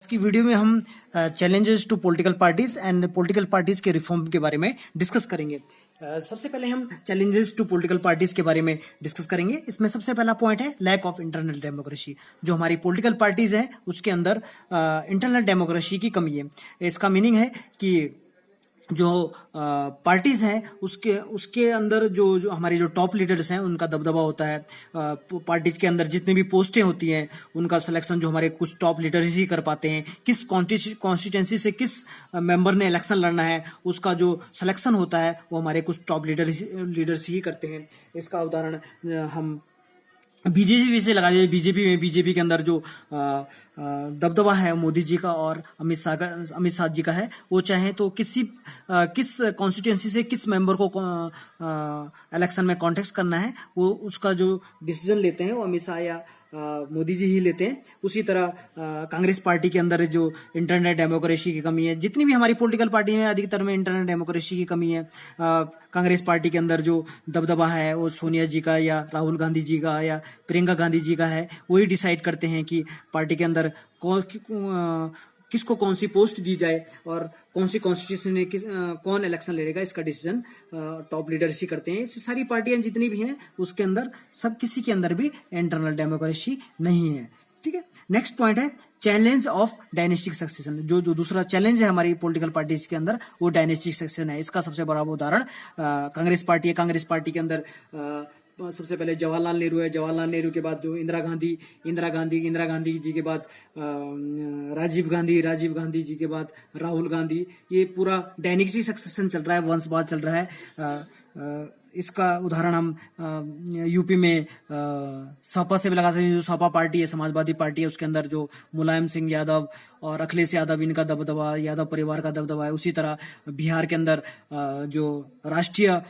की वीडियो में हम challenges to political parties and political parties के रिफॉर्म के बारे में डिस्कस करेंगे। सबसे पहले हम चैलेंजेस टू पॉलिटिकल पार्टीज के बारे में डिस्कस करेंगे। इसमें सबसे पहला पॉइंट है लैक ऑफ इंटरनल डेमोक्रेसी। जो हमारी पॉलिटिकल पार्टीज हैं उसके अंदर इंटरनल डेमोक्रेसी की कमी है। इसका मीनिंग है कि जो पार्टीज हैं उसके अंदर जो हमारे जो टॉप लीडर्स हैं उनका दबदबा होता है। पार्टीज के अंदर जितनी भी पोस्टें होती हैं उनका सिलेक्शन जो हमारे कुछ टॉप लीडर्स ही कर पाते हैं। किस कॉन्स्टिट्यूंसी से किस मेंबर ने इलेक्शन लड़ना है उसका जो सिलेक्शन होता है वो हमारे कुछ टॉप लीडर्स ही करते हैं। इसका उदाहरण हम बीजेपी से लगा दिए। बीजेपी के अंदर जो दबदबा है मोदी जी का और अमित शाह जी का है। वो चाहे तो किस कॉन्स्टिट्यूंसी से किस मेंबर को इलेक्शन में कॉन्टेस्ट करना है वो उसका जो डिसीजन लेते हैं वो अमित शाह या मोदी जी ही लेते हैं। उसी तरह कांग्रेस पार्टी के अंदर जो इंटरनल डेमोक्रेसी की कमी है, जितनी भी हमारी पॉलिटिकल पार्टी में अधिकतर में इंटरनल डेमोक्रेसी की कमी है। कांग्रेस पार्टी के अंदर जो दबदबा है वो सोनिया जी का या राहुल गांधी जी का या प्रियंका गांधी जी का है। वही डिसाइड करते हैं कि पार्टी के अंदर किसको कौन सी पोस्ट दी जाए और कौन सी कॉन्स्टिट्यूशन में कौन इलेक्शन लड़ेगा। इसका डिसीजन टॉप लीडर्स ही करते हैं। इस सारी पार्टियां जितनी भी हैं उसके अंदर सब किसी के अंदर भी इंटरनल डेमोक्रेसी नहीं है। ठीक है, नेक्स्ट पॉइंट है चैलेंज ऑफ डायनेस्टिक सक्सेशन। जो दूसरा चैलेंज है हमारी पॉलिटिकल पार्टीज के अंदर वो डायनेस्टिक सक्सेशन है। इसका सबसे बड़ा उदाहरण कांग्रेस पार्टी है। कांग्रेस पार्टी के अंदर सबसे पहले जवाहरलाल नेहरू है। जवाहरलाल नेहरू के बाद जो इंदिरा गांधी जी के बाद राजीव गांधी जी के बाद राहुल गांधी। ये पूरा डायनेस्टिक सक्सेशन चल रहा है, वंशवाद चल रहा है। इसका उदाहरण हम यूपी में सपा से भी लगा सकते हैं। जो सपा पार्टी है, समाजवादी पार्टी है, उसके अंदर जो मुलायम सिंह यादव और अखिलेश यादव इनका दबदबा, यादव परिवार का दबदबा है। उसी तरह बिहार के अंदर जो राष्ट्रीय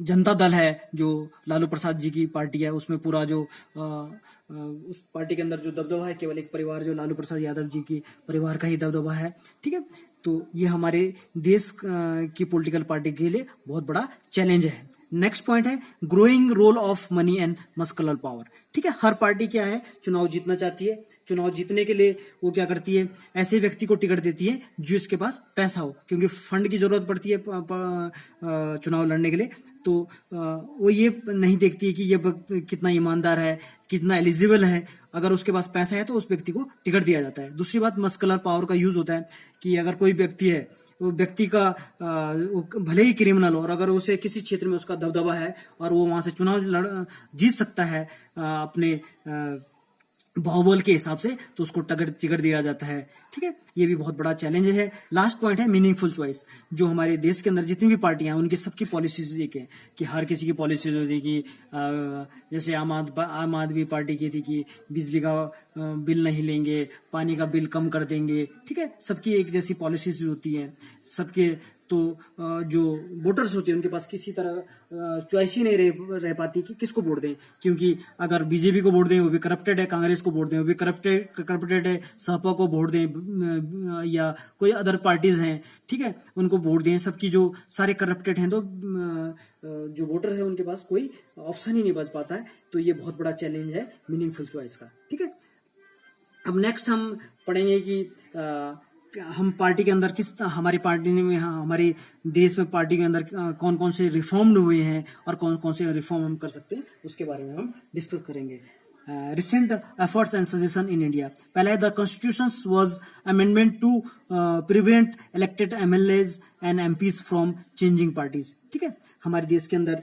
जनता दल है जो लालू प्रसाद जी की पार्टी है, उसमें पूरा जो उस पार्टी के अंदर जो दबदबा है केवल एक परिवार जो लालू प्रसाद यादव जी की परिवार का ही दबदबा है। ठीक है, तो ये हमारे देश की पॉलिटिकल पार्टी के लिए बहुत बड़ा चैलेंज है। नेक्स्ट पॉइंट है growing role of money and muscular power. ठीक है, हर पार्टी क्या है चुनाव जीतना चाहती है। चुनाव जीतने के लिए वो क्या करती है, ऐसे व्यक्ति को टिकट देती है जो इसके पास पैसा हो, क्योंकि फंड की जरूरत पड़ती है चुनाव लड़ने के लिए। तो वो ये नहीं देखती है कि ये कितना ईमानदार है, कितना एलिजिबल है। अगर उसके पास पैसा है तो उस व्यक्ति को टिकट दिया जाता है। दूसरी बात मस्कुलर पावर का यूज होता है कि अगर कोई व्यक्ति है वो व्यक्ति का भले ही क्रिमिनल हो और अगर उसे किसी क्षेत्र में उसका दबदबा है और वो वहां से चुनाव जीत सकता है अपने बाहुबल के हिसाब से, तो उसको टिकट दिया जाता है। ठीक है, ये भी बहुत बड़ा चैलेंज है। लास्ट पॉइंट है मीनिंगफुल चॉइस। जो हमारे देश के अंदर जितनी भी पार्टियां हैं उनकी सबकी पॉलिसीज एक है कि हर किसी की पॉलिसीज होती है कि जैसे आम आदमी पार्टी की थी कि बिजली का बिल नहीं लेंगे, पानी का बिल कम कर देंगे। ठीक है, सबकी एक जैसी पॉलिसीज होती हैं सबके। तो जो वोटर्स होते हैं उनके पास किसी तरह चॉइस ही नहीं रह पाती कि किसको वोट दें, क्योंकि अगर बीजेपी को वोट दें वो भी करप्टेड है, कांग्रेस को वोट दें वो भी करप्टेड है, सपा को वोट दें या कोई अदर पार्टीज हैं, ठीक है, उनको वोट दें, सबकी जो सारे करप्टेड हैं। तो जो वोटर है उनके पास कोई ऑप्शन ही नहीं बच पाता है। तो ये बहुत बड़ा चैलेंज है मीनिंगफुल चॉइस का। ठीक है, अब नेक्स्ट हम पढ़ेंगे कि हम पार्टी के अंदर हमारी पार्टी में हमारे देश में पार्टी के अंदर कौन कौन से रिफॉर्म हुए हैं और कौन कौन से रिफॉर्म हम कर सकते हैं, उसके बारे में हम डिस्कस करेंगे। Recent efforts and suggestion in India. पहला है the constitution was amendment to prevent elected MLAs and MPs from changing parties. ठीक है, हमारे देश के अंदर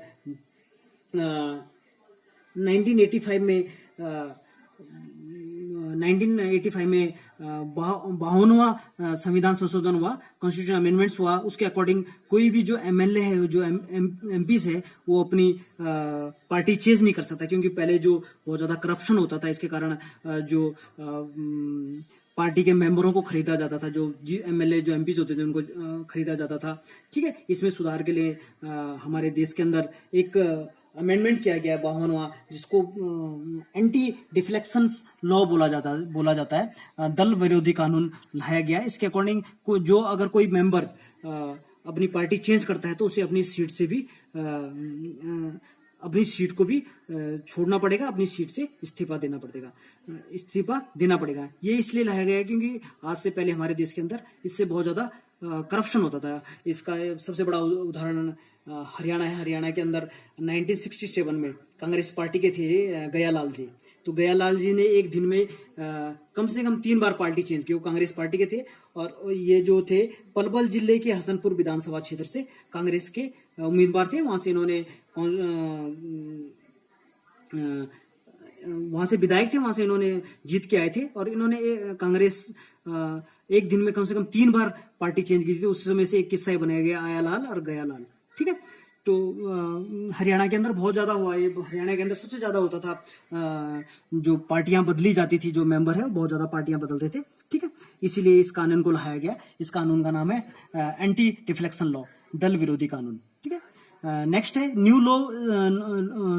1985 में 52वां संविधान संशोधन हुआ, कॉन्स्टिट्यूशन अमेंडमेंट्स हुआ। उसके अकॉर्डिंग कोई भी जो एमएलए है, जो एमपीज है, वो अपनी पार्टी चेंज नहीं कर सकता, क्योंकि पहले जो बहुत ज्यादा करप्शन होता था इसके कारण जो पार्टी के मेंबरों को खरीदा जाता था, जो एमएलए जो एमपीज होते थे उनको खरीदा जाता था। ठीक है, इसमें सुधार के लिए हमारे देश के अंदर एक अमेंडमेंट किया गया है 52वां, जिसको एंटी डिफ्लेक्शन लॉ बोला जाता है। दल विरोधी कानून लाया गया। इसके अकॉर्डिंग जो अगर कोई मेंबर अपनी पार्टी चेंज करता है तो उसे अपनी सीट से भी अपनी सीट को भी छोड़ना पड़ेगा, अपनी सीट से इस्तीफा देना पड़ेगा। ये इसलिए लाया गया है क्योंकि आज से पहले हमारे देश के अंदर इससे बहुत ज़्यादा करप्शन होता था। इसका सबसे बड़ा उदाहरण हरियाणा है। हरियाणा के अंदर 1967 में कांग्रेस पार्टी के थे गयालाल जी। तो गयालाल जी ने एक दिन में कम से कम 3 बार पार्टी चेंज की। वो कांग्रेस पार्टी के थे और ये जो थे पलवल जिले के हसनपुर विधानसभा क्षेत्र से कांग्रेस के उम्मीदवार थे। वहां से इन्होंने वहां से विधायक थे, वहां से इन्होंने जीत के आए थे और इन्होंने कांग्रेस एक दिन में कम से कम 3 बार पार्टी चेंज की थी। उस समय से एक किस्सा बनाया गया, आयालाल और गयालाल। ठीक है, तो हरियाणा के अंदर बहुत ज्यादा हुआ। ये हरियाणा के अंदर सबसे ज्यादा होता था, जो पार्टियां बदली जाती थी, जो मेंबर है बहुत ज्यादा पार्टियां बदलते थे। ठीक है, इसीलिए इस कानून को लाया गया। इस कानून का नाम है एंटी डिफ्लेक्शन लॉ, दल विरोधी कानून। ठीक है, नेक्स्ट है new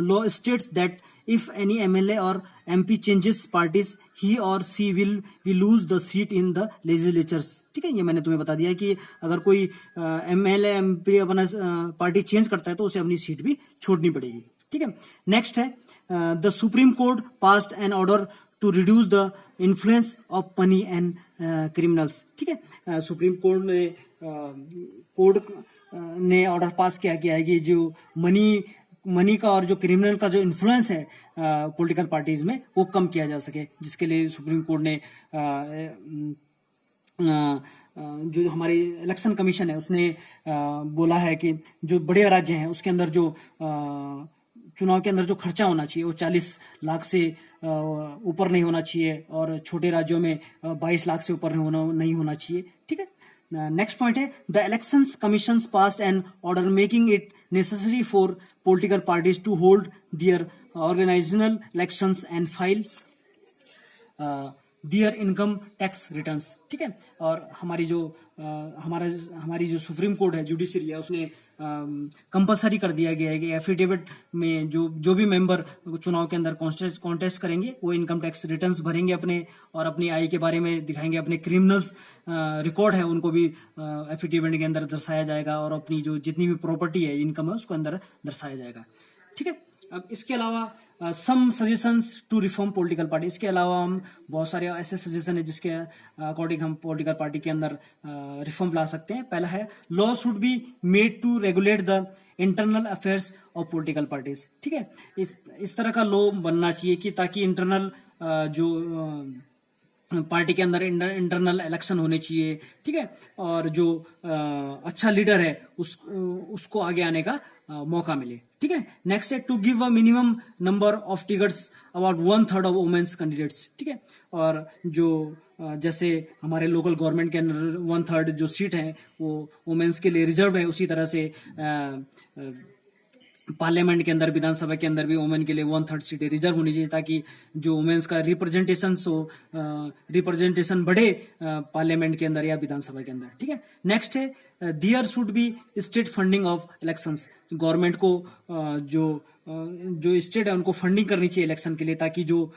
law states that if any MLA or MP changes parties, he or she will lose the seat in the legislatures। ठीक है, ये मैंने तुम्हें बता दिया कि अगर कोई MLA MP अपना पार्टी चेंज करता है तो उसे अपनी सीट भी छोड़नी पड़ेगी। ठीक है, नेक्स्ट है the supreme court passed an order to reduce the influence of money and criminals. ठीक है, सुप्रीम कोर्ट ने ऑर्डर पास किया गया है कि जो मनी का और जो क्रिमिनल का जो इन्फ्लुएंस है पॉलिटिकल पार्टीज में वो कम किया जा सके, जिसके लिए सुप्रीम कोर्ट ने जो हमारी इलेक्शन कमीशन है उसने बोला है कि जो बड़े राज्य हैं उसके अंदर जो चुनाव के अंदर जो खर्चा होना चाहिए वो 40 लाख से ऊपर नहीं होना चाहिए और छोटे राज्यों में 22 लाख से ऊपर नहीं होना चाहिए। ठीक है, नेक्स्ट पॉइंट है the elections commission passed an order making it necessary for political parties to hold their organizational elections and file their income tax returns। ठीक है, और हमारी जो सुप्रीम कोर्ट है, जुडिशरी है, उसने कंपलसरी कर दिया गया है कि एफिडेविट में जो भी मेंबर चुनाव के अंदर कॉन्टेस्ट करेंगे वो इनकम टैक्स रिटर्न्स भरेंगे अपने, और अपनी आय के बारे में दिखाएंगे। अपने क्रिमिनल्स रिकॉर्ड है उनको भी एफिडेविट के अंदर दर्शाया जाएगा और अपनी जो जितनी भी प्रॉपर्टी है, इनकम है, उसको अंदर दर्शाया जाएगा। ठीक है, अब इसके अलावा some suggestions to reform political party. इसके अलावा हम बहुत सारे ऐसे सजेशन है जिसके अकॉर्डिंग हम पॉलिटिकल पार्टी के अंदर रिफॉर्म ला सकते हैं। पहला है law should be made to regulate the internal affairs of political parties. ठीक है, इस तरह का लॉ बनना चाहिए कि ताकि इंटरनल जो पार्टी के अंदर इंटरनल इलेक्शन होने चाहिए। ठीक है, और जो अच्छा लीडर है उसको आगे आने का मौका मिले। ठीक है, नेक्स्ट है to give a minimum number of tickets about 1/3 of women's candidates. ठीक है, और जो जैसे हमारे लोकल गवर्नमेंट के अंदर 1/3 जो सीट है वो वुमेन्स के लिए रिजर्व है, उसी तरह से पार्लियामेंट के अंदर, विधानसभा के अंदर भी वुमेन के लिए 1/3 सीटें रिजर्व होनी चाहिए ताकि जो वुमेन्स का रिप्रेजेंटेशन बढ़े पार्लियामेंट के अंदर या विधानसभा के अंदर। ठीक है, नेक्स्ट है there should be state funding of elections. Government को जो स्टेट है उनको फंडिंग करनी चाहिए इलेक्शन के लिए, ताकि जो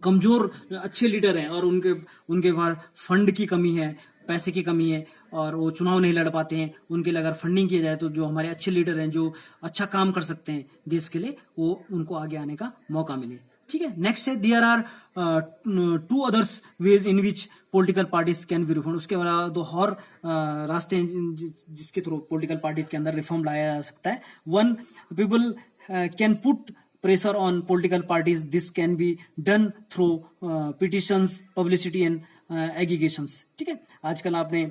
कमजोर अच्छे लीडर हैं और उनके पास फंड की कमी है, पैसे की कमी है और वो चुनाव नहीं लड़ पाते हैं, उनके लिए अगर फंडिंग किया जाए तो जो हमारे अच्छे लीडर हैं जो अच्छा काम कर सकते हैं देश के लिए, वो उनको आगे आने का मौका मिले। ठीक है, नेक्स्ट है there are 2 others ways in which political parties can be reform. उसके अलावा 2 और रास्ते हैं जिसके थ्रू पॉलिटिकल पार्टीज के अंदर रिफॉर्म लाया जा सकता है। 1, people can put pressure on political parties. This can be done through petitions, publicity and aggregations। ठीक है, आजकल आपने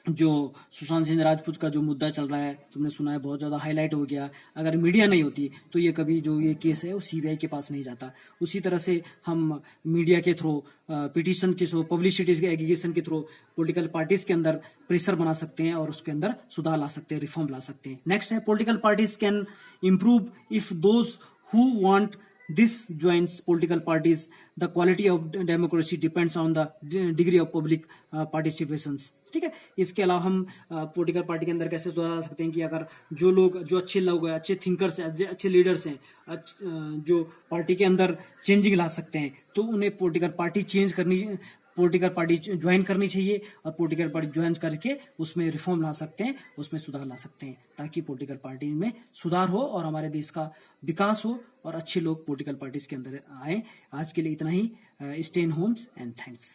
जो सुशांत सिंह राजपूत का जो मुद्दा चल रहा है, तुमने सुना है, बहुत ज़्यादा हाईलाइट हो गया। अगर मीडिया नहीं होती तो ये कभी जो ये केस है वो सीबीआई के पास नहीं जाता। उसी तरह से हम मीडिया के थ्रू, पिटीशन के थ्रू, पब्लिसिटी के एग्रीगेशन के थ्रू पॉलिटिकल पार्टीज के अंदर प्रेशर बना सकते हैं और उसके अंदर सुधार ला सकते हैं, रिफॉर्म ला सकते हैं। नेक्स्ट है political parties can improve if those who want this joins political parties. The quality of democracy depends on the degree of public participations। ठीक है, इसके अलावा हम पॉलिटिकल पार्टी के अंदर कैसे सुधार ला सकते हैं कि अगर जो अच्छे लोग हैं, अच्छे थिंकर्स हैं, अच्छे लीडर्स हैं, जो पार्टी के अंदर चेंजिंग ला सकते हैं, तो उन्हें पॉलिटिकल पार्टी चेंज करनी पॉलिटिकल पार्टी ज्वाइन करनी चाहिए और पॉलिटिकल पार्टी ज्वाइन करके उसमें रिफॉर्म ला सकते हैं, उसमें सुधार ला सकते हैं, ताकि पॉलिटिकल पार्टी में सुधार हो और हमारे देश का विकास हो और अच्छे लोग पॉलिटिकल पार्टीज के अंदर आए। आज के लिए इतना ही। Stay in homes and thanks.